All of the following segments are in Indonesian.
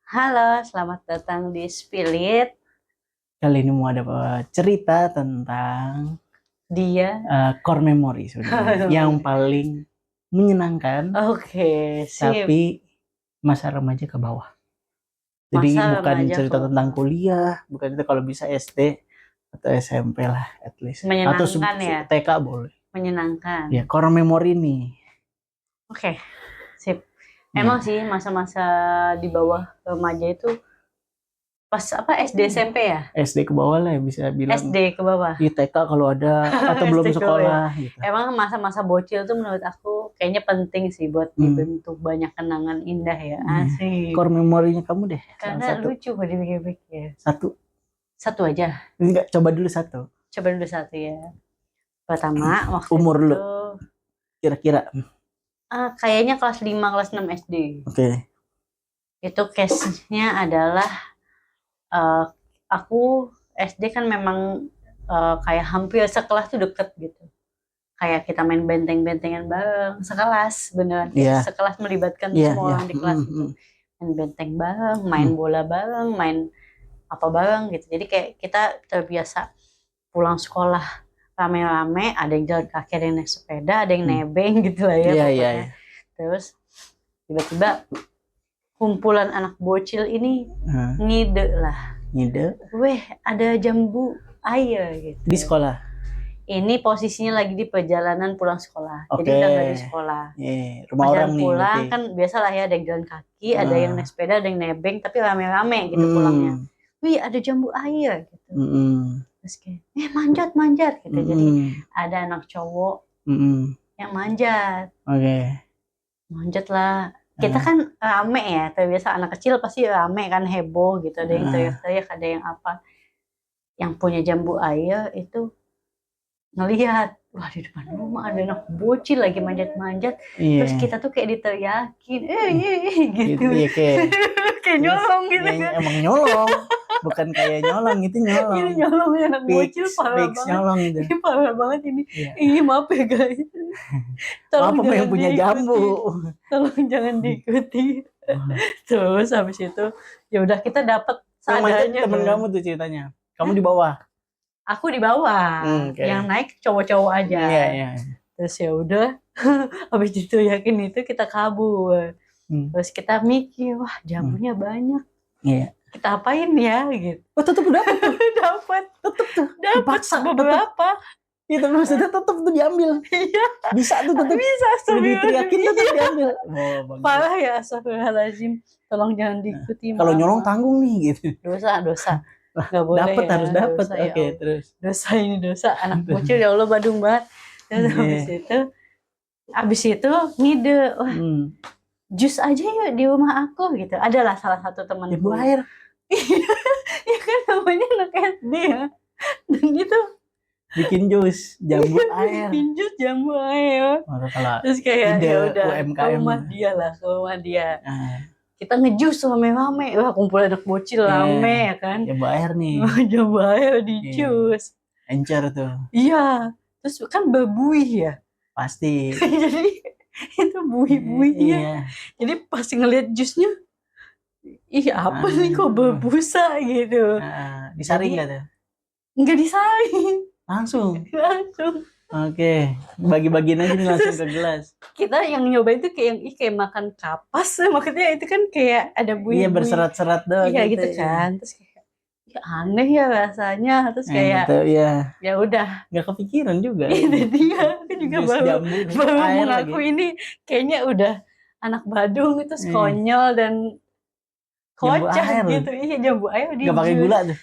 Halo, selamat datang di Spirit. Kali ini mau ada cerita tentang Dia. core memory sebenarnya yang paling menyenangkan, Oke, sip. tapi masa remaja ke bawah. Jadi Masa bukan remaja ke cerita tentang bawah. kuliah, bukan itu, kalau bisa SD atau SMP lah at least. Atau Menyenangkan ya, TK boleh. menyenangkan. Ya, core memory nih. Oke, sip. Emang Ya, sih masa-masa di bawah remaja itu pas apa SD SMP ya? SD ke bawah lah ya bisa bilang. SD ke bawah. Di TK kalau ada atau belum SD ke bawah ya. sekolah gitu. Emang masa-masa bocil tuh menurut aku kayaknya penting sih buat Hmm. dibentuk banyak kenangan indah ya. Asik. Core memorinya kamu deh, salah Karena satu. lucu kalau dipikir-pikir. Satu. Satu aja. Enggak, coba dulu satu. Coba dulu satu ya. Pertama, waktu Umur itu lu kira-kira. kayaknya kelas 5 kelas 6 SD. Oke. Itu case-nya adalah eh, aku SD kan memang kayak hampir sekelas tuh deket gitu. Kayak kita main benteng-bentengan bareng, sekelas beneran kayak Iya, sekelas melibatkan iya, semua iya. orang di kelas gitu. Main benteng bareng, main Mm. bola bareng, main apa bareng gitu. Jadi kayak kita terbiasa pulang sekolah rame-rame, ada yang jalan kaki, ada yang naik sepeda, ada yang Mm. nebeng gitu lah ya Iya, iya, pokoknya. iya. Terus tiba-tiba kumpulan anak bocil ini Nah, ngide lah, ngide weh ada jambu air di gitu. sekolah. Ini posisinya lagi di perjalanan pulang sekolah, jadi Oke. udah nggak di sekolah. Rumah Pas orang jalan nih berarti. pulang kan biasalah ya, ada yang jalan kaki, ada yang naik Ah, sepeda, ada yang nebeng, tapi rame-rame gitu pulangnya. mm, Wih ada jambu air gitu. mm, Terus kayak, manjat manjat gitu. Jadi mm, ada anak cowok mm. yang manjat. Oke. Manjat lah. Kita Ah, kan rame ya, terbiasa anak kecil pasti rame kan, heboh gitu. Ada yang ah, teriak-teriak, ada yang apa. Yang punya jambu air itu ngelihat, wah di depan rumah ada anak bocil lagi manjat-manjat. Terus iya. kita tuh kayak diteriakin, Gitu gitu. ya, kayak Kayak terus nyolong gitu ya, kan. emang nyolong, bukan kayak nyolong, itu Ini nyolong. nyolong ya, anak bocil Fix, parah fix banget. nyolong itu. Ini parah banget ini. Iya. Maaf ya guys. Maaf Tolong apa jangan yang punya jambu. diikuti. Tolong jangan diikuti. Terus habis itu ya udah kita dapat Yang manjat seadanya temen kan. kamu tuh ceritanya. Kamu di bawah. Aku di bawah, Oke. yang naik cowok-cowok aja. Iya, iya. Terus ya udah, habis itu yakin itu kita kabur. Hmm. Terus kita mikir, wah jambunya banyak. Iya. Kita apain ya gitu. Oh, tetep dapat tuh. Dapat, Tetep tuh. dapat Dipaksa tetep. beberapa. Itu maksudnya tetep tuh diambil. Iya, Bisa tuh tetep. bisa Udah diteriakin tetep astagfirullahaladzim. diambil. Oh, bagus. Parah ya, astagfirullahaladzim. Tolong jangan Nah, diikuti, kalau maaf, nyolong maaf. tanggung nih gitu. Dosa, dosa. Lah, Nggak boleh dapat ya, harus dapat. dosa ya Oke, Allah. terus. Dosa ini dosa, anak bocil ya Allah badung banget. Terus habis itu ngide, wah Hmm. jus aja yuk di rumah aku gitu. Adalah salah satu temanku. Jambu air. Ya kan namanya anak SD ya. Dan itu Bikin jus jambu air. bikin jus jambu air. Kalau Terus kayak ide ya udah ke UMKM. rumah dia lah, ke rumah dia. Nah, Kita ngejus rame-rame. Wah kumpul anak bocil rame ya kan. jambu air nih. Jambu air di jus. Encer tuh. Iya. Terus kan berbuih ya. Pasti. Jadi itu buih-buihnya. Iya. Jadi pas ngeliat jusnya, ih apa nih kok berbusa gitu. Disaring nggak tuh? Nggak disaring. Langsung. Langsung. Oke, bagi-bagiin aja nih langsung ke gelas. Kita yang nyoba itu kayak yang kayak makan kapas, maksudnya itu kan kayak ada buih-buih. Iya, berserat-serat doang. Iya gitu kan. Terus kayak ya aneh ya rasanya. Terus kayak gitu, ya. Ya udah. Nggak kepikiran juga. Itu dia. Aku juga Jus jambu, baru air mengaku lagi. ini kayaknya udah anak Badung itu konyol dan kocak gitu. Iya jambu air di nggak pakai gula tuh.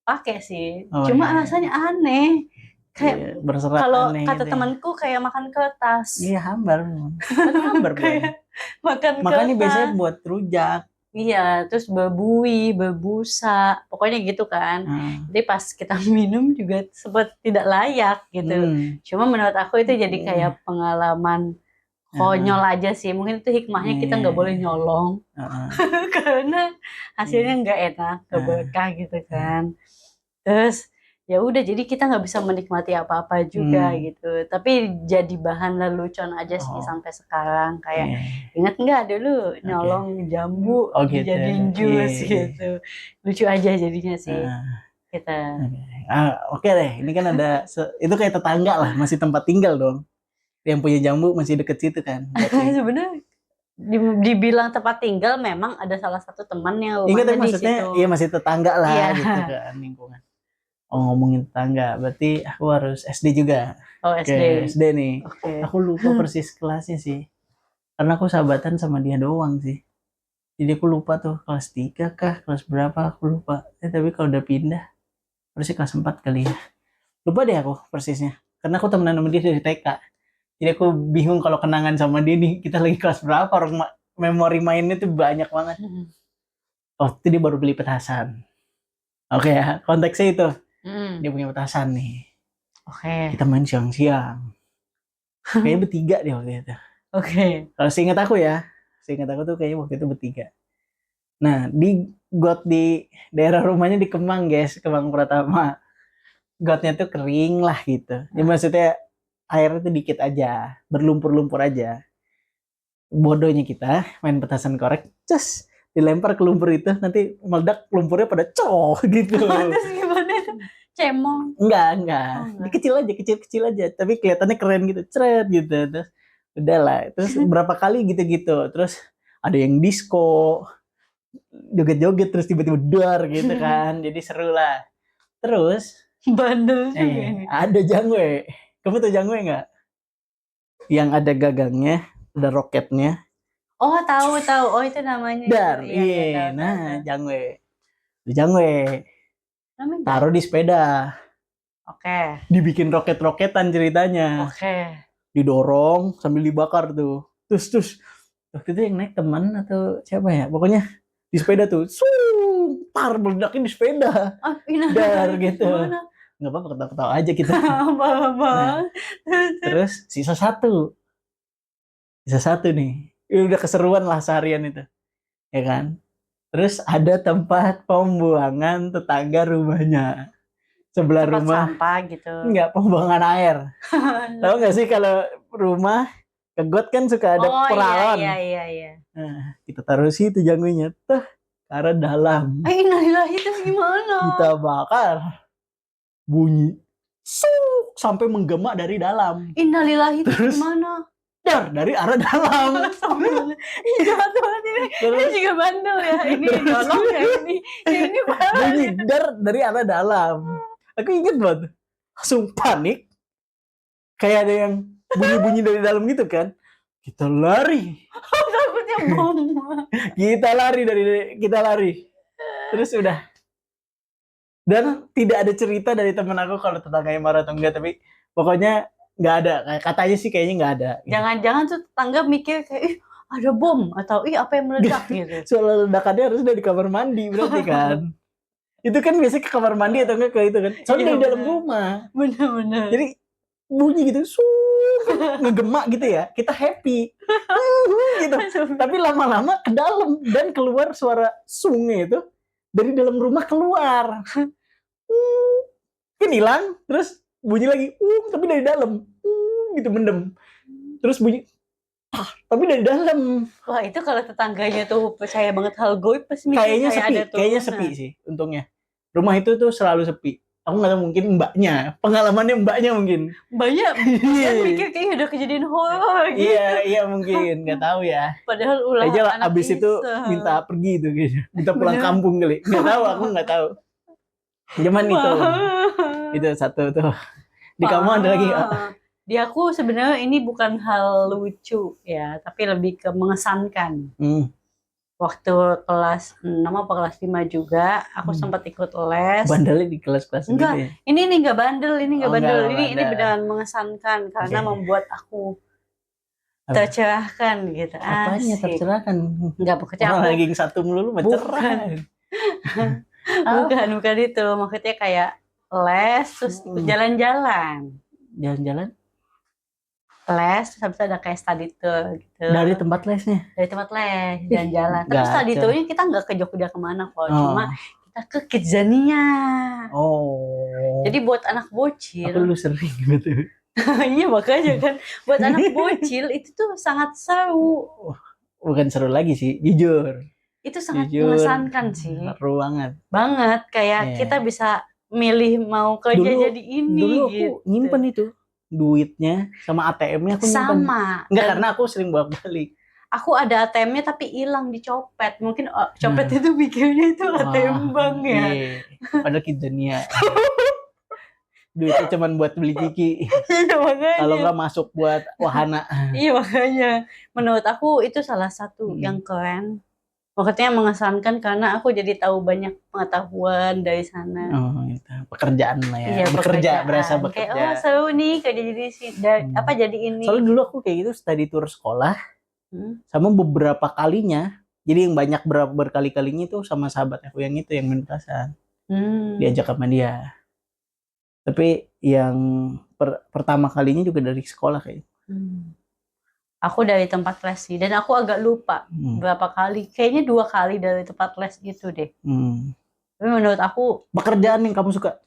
Pakai sih. Oh, Cuma iya. rasanya aneh. Kayak berserat kalau aneh kata gitu ya. temanku kayak makan kertas. Iya, hambar. Kan hambar Kayak makan makanya kertas. biasanya buat rujak. Iya, terus berbuih, berbusa, pokoknya gitu kan. Jadi pas kita minum juga sempat tidak layak gitu. Cuma menurut aku itu jadi kayak pengalaman konyol aja sih. Mungkin itu hikmahnya kita nggak boleh nyolong. Karena hasilnya nggak enak, nggak berkah gitu kan. Terus ya udah jadi kita nggak bisa menikmati apa-apa juga gitu. Tapi jadi bahan lelucon aja sih sampai sekarang. Kayak ingat nggak dulu nyolong jambu gitu. dijadiin jus gitu. Lucu aja jadinya sih kita. Oke deh, ini kan ada itu kayak tetangga lah, masih tempat tinggal dong. Yang punya jambu masih deket situ kan. Sebenarnya dibilang tempat tinggal memang ada salah satu teman yang Ingat rumahnya di maksudnya situ. iya masih tetangga lah Iya. gitu kan lingkungan. Oh ngomongin tetangga, berarti aku harus SD juga. Oh SD. SD nih. Aku lupa persis kelasnya sih. Karena aku sahabatan sama dia doang sih. Jadi aku lupa tuh kelas 3 kah, kelas berapa aku lupa. Tapi kalau udah pindah, harusnya kelas 4 kali ya. Lupa deh aku persisnya. Karena aku temenan sama dia dari TK. Jadi aku bingung kalau kenangan sama dia nih, kita lagi kelas berapa, orang memori mainnya tuh banyak banget. Oh, itu dia baru beli petasan. Oke ya, konteksnya itu. Dia punya petasan nih. Kita main siang-siang. Kayaknya bertiga deh waktu itu. Kalau seingat aku ya, seingat aku tuh kayaknya waktu itu bertiga. Nah, di got di daerah rumahnya di Kemang guys, Kemang Pratama. Gotnya tuh kering lah gitu. Ya maksudnya airnya tuh dikit aja, berlumpur-lumpur aja. Bodohnya kita main petasan korek, cus dilempar ke lumpur itu, nanti meledak lumpurnya pada cowok gitu. Terus gimana itu? Cemong? Enggak. Kecil aja, tapi kelihatannya keren gitu, ceret gitu. Terus udahlah, terus berapa kali gitu-gitu. Terus ada yang disco, joget-joget terus tiba-tiba dar gitu kan. Jadi seru lah. Terus bandel juga ini. Ada jangwe. Kamu tahu jangwe nggak? Yang ada gagangnya, ada roketnya. Oh tahu. Oh itu namanya. Dar, iya. Nah jangwe. Jangwe. Namanya taruh di sepeda. Dibikin roket-roketan ceritanya. Didorong sambil dibakar tuh. Terus waktu itu yang naik teman atau siapa ya? Pokoknya di sepeda tuh. Tar meledaknya di sepeda. Dar gitu. Nggak apa-apa, ketawa-ketawa aja kita. Nah, terus sisa satu nih. Ini udah keseruan lah seharian itu. Ya kan? Terus ada tempat pembuangan tetangga rumahnya. Sebelah tempat rumah. sampah gitu. Enggak, pembuangan air. Tahu nggak sih kalau rumah ke got kan suka ada peralon. Iya. Nah, kita taruh situ janggunya. Tuh, karena dalam. Innalillahi itu gimana? Kita bakar. Bunyi. Sampai menggema dari dalam. Innalillahi itu gimana? Dar dari arah dalam. Ini juga bandel ya. Ini tolong ya ini. Ini bunyi dar dari arah dalam. Aku inget banget. Langsung panik. Kayak ada yang bunyi-bunyi dari dalam gitu kan. Kita lari. Takutnya bom. Kita lari. Terus udah. Dan tidak ada cerita dari temen aku kalau tetangganya marah atau enggak, tapi pokoknya nggak ada. Katanya sih kayaknya nggak ada. Jangan-jangan tuh tetangga mikir kayak ada bom atau apa yang meledak gitu. Soal ledakannya harus dari kamar mandi berarti kan. Itu kan biasanya ke kamar mandi atau enggak ke itu kan. Soalnya di dalam rumah. Bener. Jadi bunyi gitu, ngegema gitu ya. Kita happy. Gitu. Tapi lama-lama ke dalam dan keluar suara sungai itu dari dalam rumah keluar. Kan hilang, terus bunyi lagi, tapi dari dalam. Gitu mendem. Terus bunyi tapi dari dalam. Wah itu kalau tetangganya tuh percaya banget hal goib pasti kayaknya sepi sih untungnya. Rumah itu tuh selalu sepi. Aku nggak tahu, mungkin pengalamannya mbaknya mungkin. Mbaknya pikir kayaknya udah kejadian horor gitu. Iya mungkin, nggak tahu ya. Padahal ulah aja abis itu minta pergi tuh kayaknya. Minta pulang kampung kali. Nggak tahu, aku nggak tahu. Zaman itu satu tuh. Di kamu ada lagi nggak? Di aku sebenarnya ini bukan hal lucu ya, tapi lebih ke mengesankan. Waktu kelas 6 atau kelas 5 juga, aku sempat ikut les. Bandelnya di kelas-kelas enggak, gitu ya? Ini enggak bandel, ini beneran mengesankan karena membuat aku tercerahkan gitu. Apanya tercerahkan? Enggak, pokoknya aku lagi satu melulu mencerahkan. Bukan itu, maksudnya kayak les terus jalan-jalan. Jalan-jalan? Les, terus habis itu ada kayak study tour gitu. Dari tempat lesnya? Dari tempat les, jalan-jalan. Tapi study tournya kita nggak ke Jogja kemana kok, cuma kita ke Kidzania. Oh. Jadi buat anak bocil. Aku dulu sering gitu. Iya makanya kan, buat anak bocil itu tuh sangat seru. Bukan seru lagi sih, jujur. Itu sangat Jujur, mengesankan sih. seru banget. Banget, kayak Iya. kita bisa milih mau kerja jadi ini Dulu aku gitu. nyimpen itu duitnya sama ATM-nya aku nyimpen. Sama. Enggak, Dan karena aku sering bolak-balik. aku ada ATM-nya tapi hilang dicopet. Mungkin copet itu pikirnya itu ATM bank ya. Iya. Padahal Kidzania. Duitnya cuma buat beli ciki. Iya makanya. Kalau nggak masuk buat wahana. Iya makanya. Menurut aku itu salah satu yang keren. Maksudnya mengesankan karena aku jadi tahu banyak pengetahuan dari sana. Oh, itu pekerjaan lah ya. Iya, bekerja, pekerjaan. berasa Kayak, bekerja. seru nih kerja jadi jadi ini. Soalnya dulu aku kayak gitu study tour sekolah. Sama beberapa kalinya. Jadi yang banyak berkali-kalinya itu sama sahabat aku yang itu yang main petasan. Diajak sama dia. Tapi yang pertama kalinya juga dari sekolah kayak. Aku dari tempat les sih, dan aku agak lupa berapa kali. Kayaknya 2 kali dari tempat les itu deh. Tapi menurut aku pekerjaan yang kamu suka?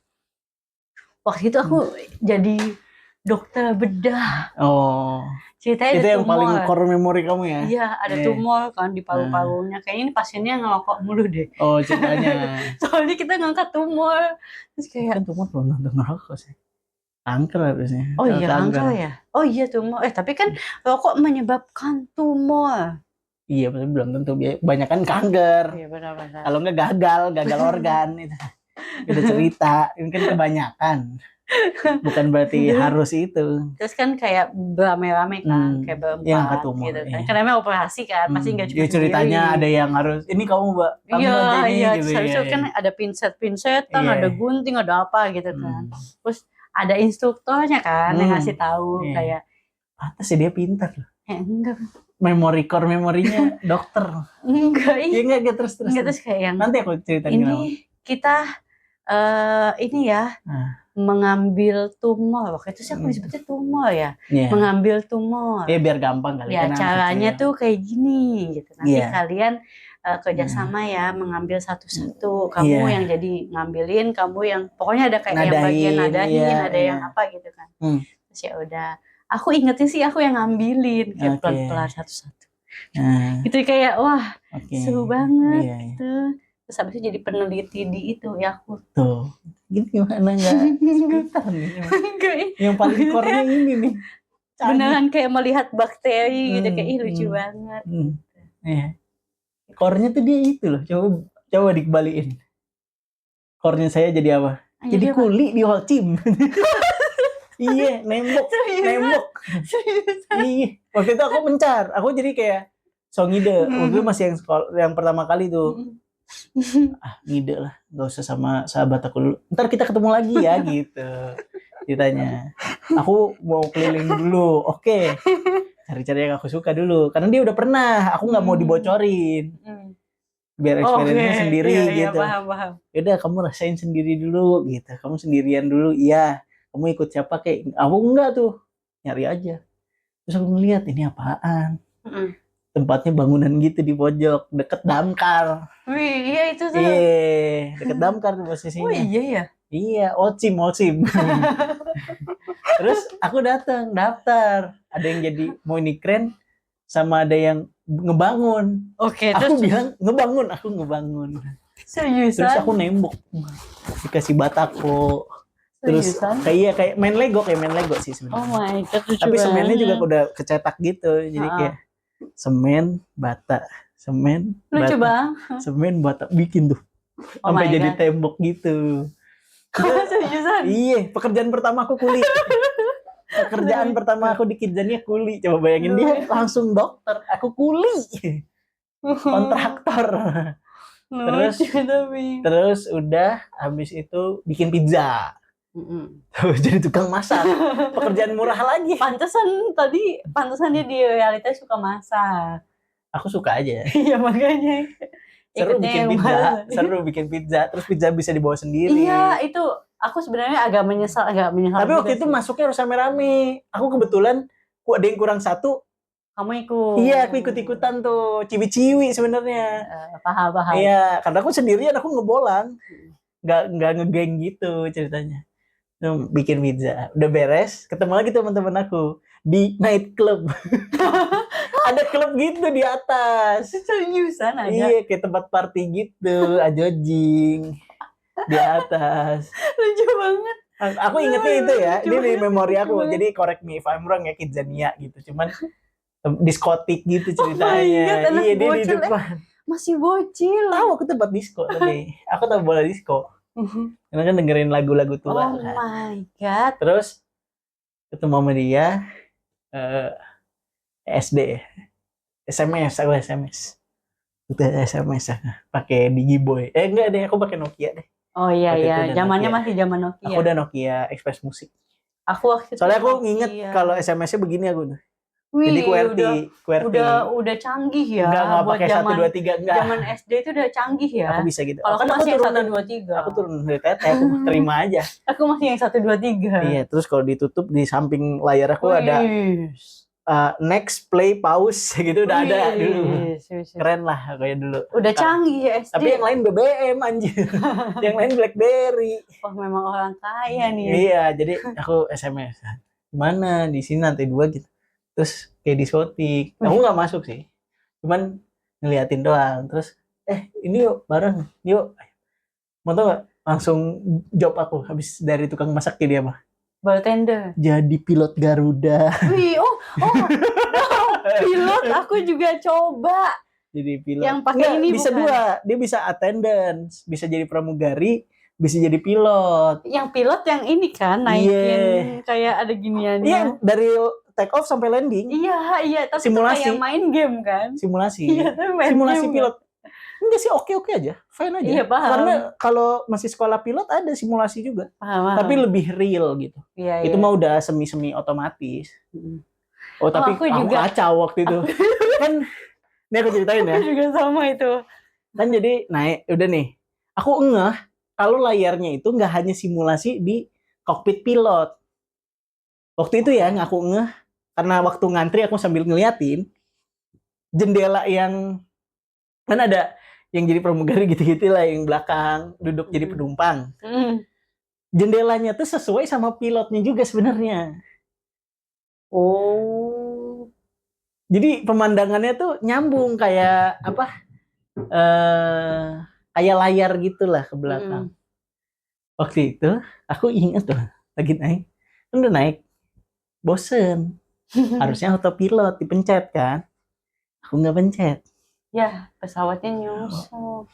Waktu itu aku jadi dokter bedah. Oh. Ceritanya itu ada yang tumor. paling core memory kamu ya? Iya, ada tumor kan di paru-parunya. Kayaknya ini pasiennya ngerokok mulu deh. Oh, ceritanya. Soalnya kita ngangkat tumor. Terus kayak kan tumor belum tentu ngerokok sih. Kanker harusnya. Oh iya, kanker ya. Oh iya tumor. Tapi kan rokok menyebabkan tumor. Iya, tapi belum tentu. Banyak kan kanker. Iya benar-benar. Kalau nggak gagal organ itu. Udah cerita, ini kan kebanyakan. Bukan berarti harus itu. Terus kan kayak rame-rame kan, kayak berempat gitu kan. Karena memang operasi kan, masih nggak cuma ceritanya sendiri. Ada yang harus, ini kamu Mbak. Iya, gitu, terus kan ada pinset-pinsetan, ada gunting, ada apa gitu kan. Terus ada instruktornya kan yang ngasih tahu kayak. Pantas sih dia pintar loh. Enggak. Core memorinya dokter. Enggak, iya. Enggak terus. Enggak, terus kayak yang. Nanti aku ceritain ini kita ini ya. Mengambil tumor. Waktu itu sih aku disebutnya tumor ya. Mengambil tumor. Biar gampang kali. Ya caranya tuh kayak gini gitu. Nanti kalian kerjasama ya mengambil satu-satu. Kamu yang jadi ngambilin, kamu yang pokoknya ada kayak yang bagian nadain, ada yang apa gitu kan. Terus ya udah. Aku ingetin sih aku yang ngambilin kayak pelan-pelan satu-satu. Itu kayak wah seru banget gitu. Terus habis itu jadi peneliti di itu ya aku. Tuh, gini gimana enggak sekitar nih? Yang paling core-nya ini nih. Beneran kayak melihat bakteri gitu, kayak lucu banget. Iya. Core-nya tuh dia itu loh, coba dikembaliin. Core-nya saya jadi apa? Jadi kuli di Holcim. Iya, nembok. Iya. Waktu itu aku mencar, aku jadi kayak ngide. Waktu itu masih yang pertama kali tuh. Ngide lah, nggak usah sama sahabat aku dulu. Ntar kita ketemu lagi ya gitu. Ditanya, aku mau keliling dulu. Oke. Cari-cari yang aku suka dulu. Karena dia udah pernah, aku nggak mau dibocorin. Biar experience-nya sendiri gitu. Paham. Yaudah, kamu rasain sendiri dulu gitu. Kamu sendirian dulu, iya. Kamu ikut siapa kayak? Aku enggak tuh, nyari aja. Terus aku ngeliat ini apaan? Tempatnya bangunan gitu di pojok, deket damkar. Wih, iya itu tuh. Iya, deket damkar tuh posisinya. Oh iya ya? Iya, Olcim. Terus aku daftar. Ada yang jadi mau ini keren, sama ada yang ngebangun. Oke, aku bilang aku ngebangun. Seriusan? Terus aku nembok, dikasih batako. Terus kayak main Lego sih sebenarnya. Oh my god, tapi semennya juga udah kecetak gitu, jadi kayak semen bata, lucu bang. Semen bata bikin tuh sampai jadi tembok gitu. Seriusan? Iya, pekerjaan pertama aku kuli. Pekerjaan pertama aku di Kidzania kuli. Coba bayangin, dia langsung dokter, aku kuli. Kontraktor. Terus udah habis itu bikin pizza. Tuh, jadi tukang masak. Pekerjaan murah lagi. Pantesan dia di realitas suka masak. Aku suka aja. Iya makanya. Seru bikin pizza. Terus pizza bisa dibawa sendiri. Iya, itu aku sebenarnya agak menyesal. Tapi waktu itu masuknya harus rame-rame. Aku kebetulan ada yang kurang satu, Kamu ikut. Iya, aku ikut-ikutan tuh, ciwi-ciwi sebenarnya. Paham. Iya, karena aku sendirian, aku ngebolang, nggak ngegeng gitu ceritanya. Tuh, bikin pizza, udah beres, ketemu lagi teman-teman aku di night club. Ada klub gitu di atas. Seriusan ada? Iya, kayak tempat party gitu, ajojing di atas. Lucu banget. Aku ingetnya itu ya, Lucu ini di banget, memori lucu aku. banget. Jadi correct me if I'm wrong ya, Kidzania gitu. Cuman diskotik gitu Oh my God, ceritanya. anak Iya, dia di bocil, depan. Masih bocil. Tahu aku tempat disco tapi aku tahu bola disco. Karena kan dengerin lagu-lagu tua Oh kan. my God. Terus ketemu sama dia eh, SD ya. SMS, aku SMS. Udah SMS ya. Pakai Digiboy. Enggak deh, aku pakai Nokia deh. Oh iya, Waktu itu udah zamannya Nokia. masih zaman Nokia. Aku udah Nokia Express Musik. Aku waktu itu Soalnya aku Nokia. nginget kalau SMS-nya begini aku tuh. Wih, Jadi QWERTY. udah canggih ya. Enggak buat pakai 1 zaman 2 3 enggak. zaman SD itu udah canggih ya. Aku bisa gitu. Kalau Kan aku aku masih yang turunan 1 2 3. Aku turun dari tete, aku terima aja. Aku masih yang 1 2 3. Iya, terus kalau ditutup di samping layar aku ada next, play, pause gitu udah ada dulu. Keren lah kayak dulu. Udah canggih ya SD. Tapi yang lain BBM anjir. Yang lain BlackBerry. Oh, memang orang kaya nih. Iya, jadi aku SMS. Gimana di sini lantai 2 gitu. Terus kayak diskotik. Aku nggak masuk sih. Cuman ngeliatin doang. Terus ini yuk bareng. Yuk. Mau tau gak? Langsung job aku habis dari tukang masak dia mah. Bartender. Jadi pilot Garuda. Wih, pilot aku juga coba. Jadi pilot. Yang pakai ini bisa bukan? 2. Dia bisa attendance, bisa jadi pramugari, bisa jadi pilot. Yang pilot yang ini kan naikin kayak ada giniannya. Iya, dari take off sampai landing. Iya, tapi simulasi. Itu kayak main game kan? Simulasi. Iya, tapi main simulasi game pilot. Enggak sih, oke aja. Fine aja. Iya, paham. Karena kalau masih sekolah pilot ada simulasi juga. Paham. Tapi lebih real gitu. Iya, itu mah udah semi-semi otomatis. Tapi aku juga kacau waktu itu. Kan ini aku ceritain ya. Aku juga sama itu. Kan jadi naik, udah nih. Aku ngeh kalau layarnya itu nggak hanya simulasi di kokpit pilot. Waktu itu ya aku ngeh karena waktu ngantri aku sambil ngeliatin jendela yang kan ada yang jadi pramugari gitu-gitu lah, yang belakang duduk jadi penumpang. Jendelanya tuh sesuai sama pilotnya juga sebenarnya. Oh. Jadi pemandangannya tuh nyambung kayak apa? Kayak layar gitulah ke belakang. Waktu itu aku ingat tuh lagi naik, udah naik, bosen. Harusnya autopilot dipencet kan? Aku nggak pencet. Ya, pesawatnya nyusup.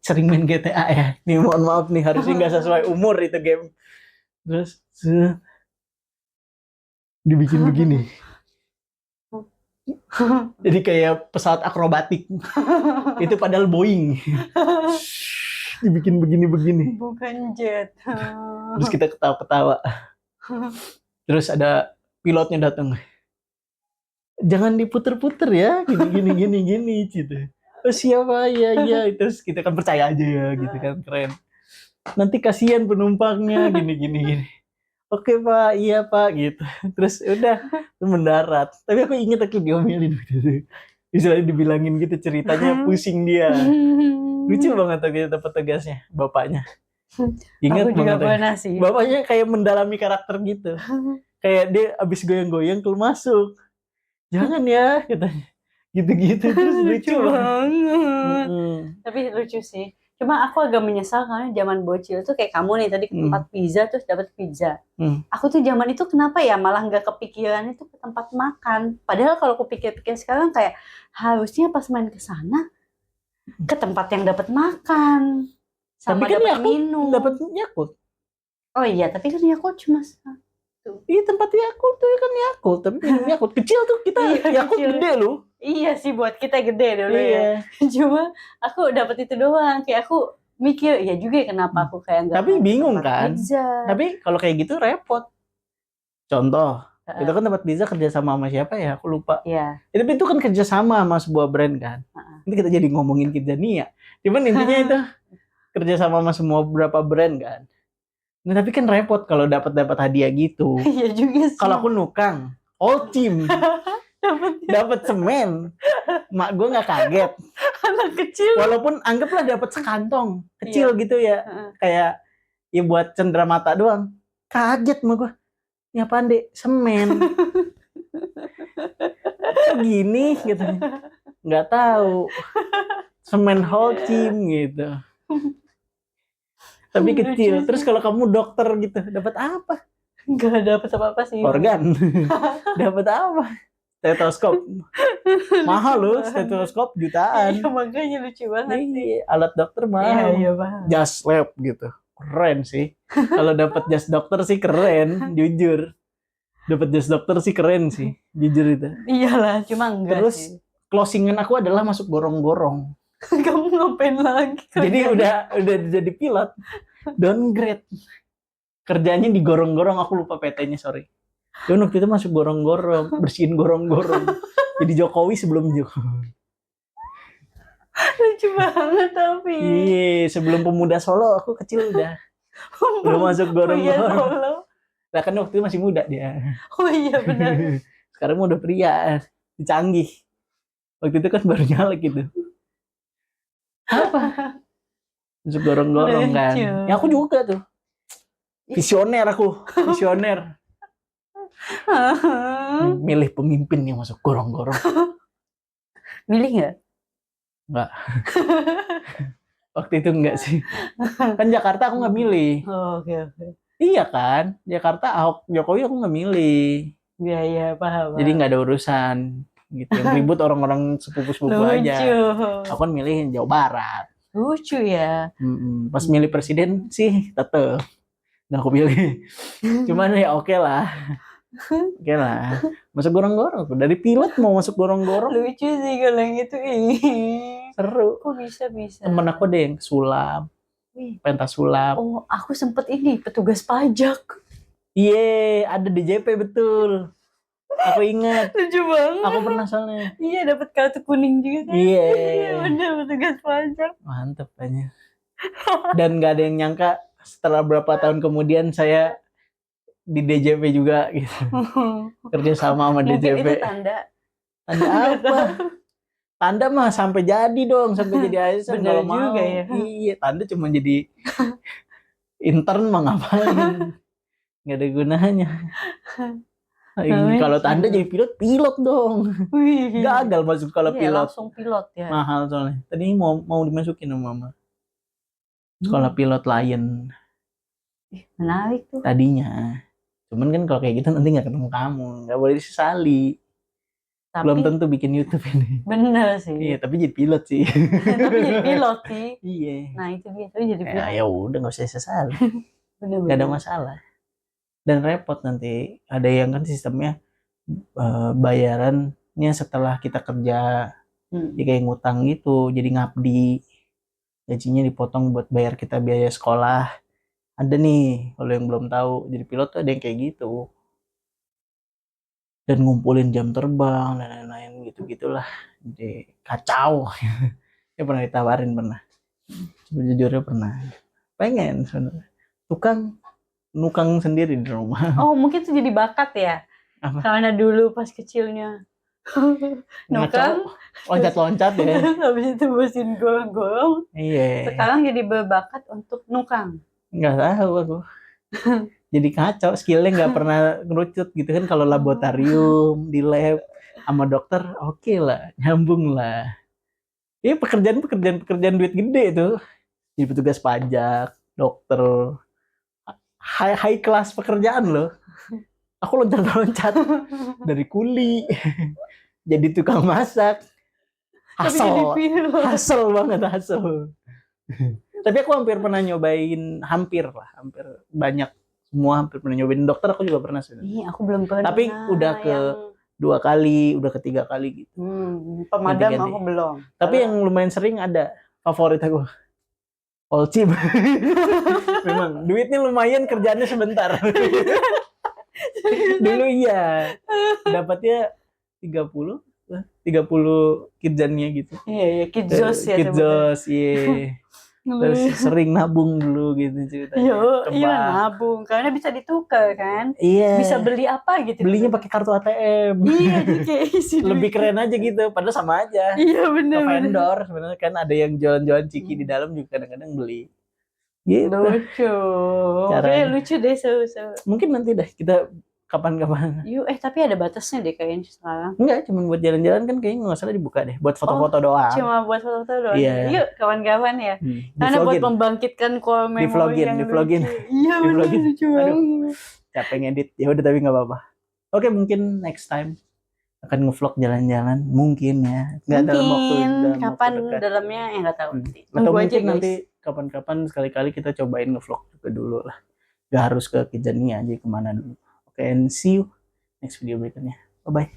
Sering main GTA ya. Nih mohon maaf nih, harusnya nggak sesuai umur itu game. Terus dibikin begini. Jadi kayak pesawat akrobatik. Itu padahal Boeing. Dibikin begini-begini. Bukan jet. Terus kita ketawa-ketawa. Terus ada pilotnya datang. Jangan diputer-puter ya, gini gitu. Oh siapa ya. Terus kita kan percaya aja ya gitu kan, keren. Nanti kasihan penumpangnya gini. Oke Pak, iya Pak gitu. Terus udah mendarat. Tapi aku inget aku diomelin gitu. Misalnya dibilangin gitu ceritanya pusing dia. Lucu banget tuh gitu petugasnya, bapaknya. Ingat banget. Pernah sih. Bapaknya kayak mendalami karakter gitu. Kayak dia abis goyang-goyang keluar masuk. Jangan ya katanya. Gitu-gitu terus lucu banget. Tapi lucu sih. Cuma aku agak menyesal karena zaman bocil tuh kayak kamu nih tadi ke tempat pizza terus dapat pizza. Aku tuh zaman itu kenapa ya malah nggak kepikiran itu ke tempat makan. Padahal kalau aku pikir-pikir sekarang kayak harusnya pas main ke sana ke tempat yang dapat makan sama dapat minum. Dapat Yakult. Oh iya, tapi kan Yakult cuma satu. Iya tempat Yakult tuh kan Yakult, tapi minum Yakult kecil tuh kita Yakult gede loh. Iya sih buat kita gede dulu ya. Cuma aku dapat itu doang. Kayak aku mikir ya juga kenapa aku kayak nggak. Tapi bingung kan. Pizza. Tapi kalau kayak gitu repot. Contoh, itu kan tempat pizza kerja sama siapa ya? Aku lupa. Iya. Tapi itu kan kerja sama sebuah brand kan. Ini kita jadi ngomongin Kidzania. Cuman intinya itu kerja sama semua beberapa brand kan. Nah, tapi kan repot kalau dapat hadiah gitu. Iya juga sih. Kalau aku nukang, Holcim. Dapat semen. Mak gue nggak kaget. Anak kecil. Walaupun anggaplah dapat sekantong kecil gitu ya, kayak ya buat cendera mata doang. Kaget mak gue. Ini apaan dek? Semen. Kok gini gitu. Nggak tahu. Semen Holcim gitu. Tapi kecil. Terus kalau kamu dokter gitu, dapat apa? Nggak dapat apa-apa sih. Organ. Dapat apa? Stetoskop. Mahal loh, stetoskop jutaan. Iya, makanya lucu banget sih. Alat dokter mahal. Iya, paham. Jas lab gitu. Keren sih. Kalau dapat jas dokter sih keren, jujur. Dapat jas dokter sih keren sih, jujur itu. Iyalah, cuma enggak Terus sih. closingan aku adalah masuk gorong-gorong. Kamu ngapain lagi? Jadi udah jadi pilot, downgrade. Kerjanya di gorong-gorong, aku lupa PT-nya, sorry. Dan waktu itu masuk gorong-gorong, bersihin gorong-gorong. Jadi Jokowi sebelum Jokowi. Lucu banget tapi. Iya, sebelum Pemuda Solo aku kecil udah masuk gorong-gorong. Nah kan waktu itu masih muda dia. Oh iya benar. Sekarang udah pria, canggih. Waktu itu kan baru nyalek gitu. Apa? Masuk gorong-gorong kan. Ya aku juga tuh. Visioner aku, visioner. Milih pemimpin yang masuk gorong-gorong. Milih nggak? Nggak. Waktu itu enggak sih. Kan Jakarta aku nggak milih. Oh, oke. Iya kan, Jakarta Ahok Jokowi aku nggak milih. Iya paham. Jadi nggak ada urusan gitu. Yang ribut orang-orang sepupu-sepupu aja. Aku kan milih Jawa Barat. Lucu ya. Pas milih presiden sih tetep nggak aku pilih. Cuman ya oke lah. Oke lah. Masuk gorong-gorong. Dari pilot mau masuk gorong-gorong. Lucu sih kalau yang itu. Seru. Kok bisa? Temen aku deh yang sulap. Pentas sulap. Oh, aku sempet ini petugas pajak. Iya, ada DJP betul. Aku ingat. Lucu banget. Aku pernah soalnya. Iya, dapat kartu kuning juga kan. Iya. Bener, petugas pajak. Mantep aja. Dan gak ada yang nyangka setelah berapa tahun kemudian saya di DJP juga gitu. Kerja sama DJP. Mungkin itu tanda. Tanda apa? Tanda mah sampai jadi dong, sampai jadi ASN kalau mau. Juga ya. Iya, tanda cuma jadi intern mah ngapain? Gak ada gunanya. Kalau tanda jadi pilot dong. Gagal masuk kalau pilot. Langsung pilot ya. Mahal soalnya. Tadi mau dimasukin sama mama. Sekolah pilot Lion. Menarik tuh. Tadinya. Cuman kan kalau kayak gitu nanti nggak ketemu kamu, nggak boleh disesali. Tapi, belum tentu bikin YouTube ini. Bener sih. Iya, tapi jadi pilot sih. Tapi jadi pilot sih. Iya. Nah itu dia, tapi jadi pilot. Ya udah nggak usah disesali. Bener. Nggak ada masalah. Dan repot nanti. Ada yang kan sistemnya bayarannya setelah kita kerja, jadi kayak ngutang gitu, jadi ngabdi. Gajinya dipotong buat bayar kita biaya sekolah. Ada nih, kalau yang belum tahu, jadi pilot tuh ada yang kayak gitu. Dan ngumpulin jam terbang dan lain-lain gitu-gitulah. Jadi kacau. Ya pernah ditawarin pernah. Sejujurnya pernah. Pengen sebenarnya. Nukang sendiri di rumah. Oh, mungkin itu jadi bakat ya. Apa? Karena dulu pas kecilnya nukang, loncat-loncat ya. Habis itu bersihin gorong-gorong. Iya. Sekarang jadi berbakat untuk nukang. Nggak tahu aku. Jadi kacau, skillnya nggak pernah ngerucut gitu kan. Kalau laboratorium di lab sama dokter oke lah, nyambung lah. Ini pekerjaan duit gede tuh. Jadi petugas pajak, dokter, high class pekerjaan loh. Aku loncat-loncat dari kuli jadi tukang masak. Hasil banget. Tapi aku hampir pernah nyobain, hampir banyak, semua hampir pernah nyobain. Dokter aku juga pernah sih. Aku belum pernah. Tapi udah ke 2 kali, udah ke 3 kali gitu. Pemadam ganti. Aku belum. Tapi yang lumayan sering ada favorit aku. Holcim. Memang duitnya lumayan, kerjaannya sebentar. Dulu iya. Dapatnya 30 kirjannya gitu. Iya, Kidzos ya. Kidzos, iya. Terus sering nabung dulu gitu ceritanya. Iya nabung, karena bisa ditukar kan. Iya. Bisa beli apa gitu. Belinya pakai kartu ATM. Iya, jadi kayak isi Lebih keren aja gitu, padahal sama aja. Iya bener. Ke vendor sebenarnya kan ada yang jualan-jualan ciki di dalam juga kadang-kadang beli. Gitu. Lucu. Caranya lucu deh, seru. Mungkin nanti deh kita kapan-kapan. Yuk, tapi ada batasnya deh kayaknya sekarang. Enggak, cuma buat jalan-jalan kan kayaknya nggak salah dibuka deh, buat foto-foto doang. Cuma buat foto-foto doang. Iya. Yuk, kapan-kapan ya. Karena buat membangkitkan core memory yang di-vlogin. Iya, bener, lucu banget. Capek ngedit. Ya udah tapi nggak apa-apa. Oke, mungkin next time akan ngevlog jalan-jalan mungkin ya. Nggak dalam waktu kapan dalamnya ya nggak tahu. Atau mungkin nanti kapan-kapan sekali-kali kita cobain ngevlog juga dulu lah. Gak harus ke Kijani aja, kemana dulu. Oke, and see you next video berikutnya. Bye-bye.